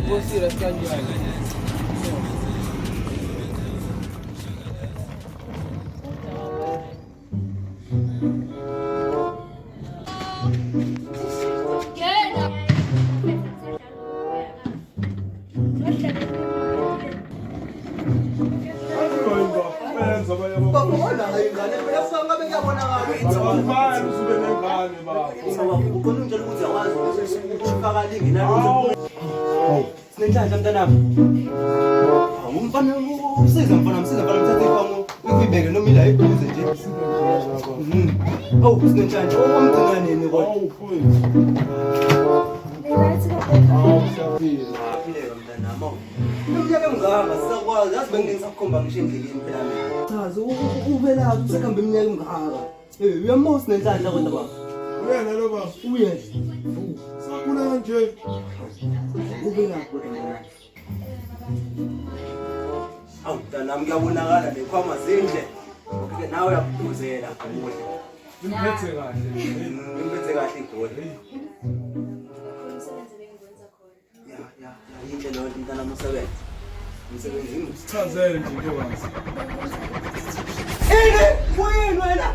Consider kanjani? Sinenhlanhla mntanami. Umfana usiza mfana mthathe ifango uyibeke noma ila eduze nje. Awu sinenhlanhla owamgcina nini kodwa? Awu mfowethu. Phileka mntanami. Umnyaka emngaka sisakwazi yazi bengisakukhomba ngisho endleleni phela mina. Chaza ubela usekhamba iminyaka emngaka. Uyamona sinenhlanhla kodwa baba. Uyena lo baba. Uyena. Sakuna nje. Ubela kodwa. Awu mntanami kuyabonakala lekhwama zinje. Ke nawe uyakuduzela kuwe. Ngiphethe kahle. Ngiphethe kahle igoli. Ya, yinhle lo nto mntanami usebenza. Umsebenzini Sichazele nje ngewazi. Kuyini wena?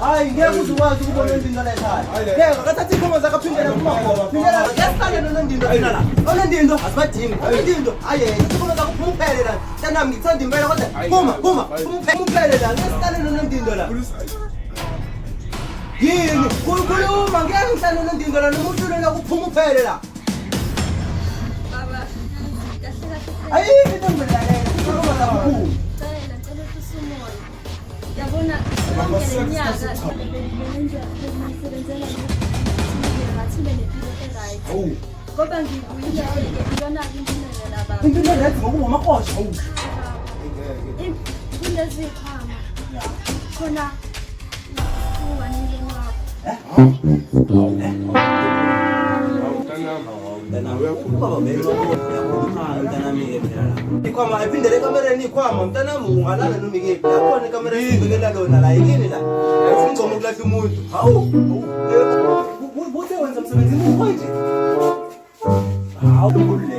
Hayi ngeke uzukwazi ukubona indingo la ekhaya. Yeka kathatha iinkomo zakho phindela kumakhoba. Phindela yasale nonondindo phela la. Onondindo asibadingi. Onondindo hayi iinkomo zakho phumuphele la. Mntanami ngithanda impela kodwa phumuphele la. Yasale nonondindo la. Yini? Kukhuluma ngeke ngihlale nonondindo la noma uhlule la kuphumuphele la. Baba, Hayi into ngilalela. Iinkomo zakho phumuphele. ngicela ukuthi umoya. Yabona sonke leminyaka bengisebenzela ngathile nempilo e-right. Ngoba ngibuyile ngibona impilo la baba. Impilo lethi ngokungamakosha. Kulezi khama khona uwanile wakho. Ikhwama ayiphindele ekamereni ikhwama mntanami ungalala noma ikephi la khona ikamera esibekela lona la yini la ngicela ukulahla umuntu hawu buthe wenza umsebenzi mukho nje hawu kuleka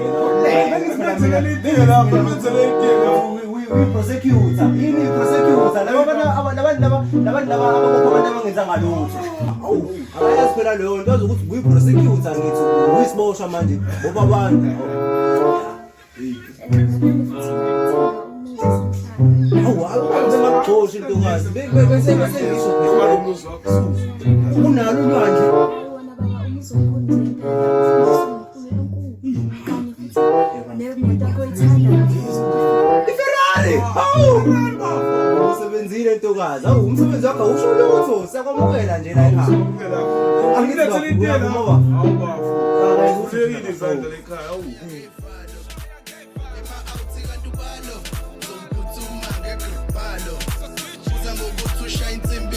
Ngiphethe idea lapha, ngiphethe idea. prosecutor yini prosecutor labantu abangenza ngalutho hawu ayazi phela leyo nto ukuthi uyi prosecutor ngithi uyisibosha manje ngoba abantu awubengaxoshi intokazi bese ngisho unalo ulwandle Wona baba umuzonkonzela. Nemoto yakho ithanda. iFerrari hawu usebenzile intokazi awu umsebenzi wakho awusho lutho siyakwamukela nje la ekhaya Ngiphethe idea lapha. Awu baba. Ufeyile izandla lekhaya. Awu. Uza ngokuthi ushaya insimbi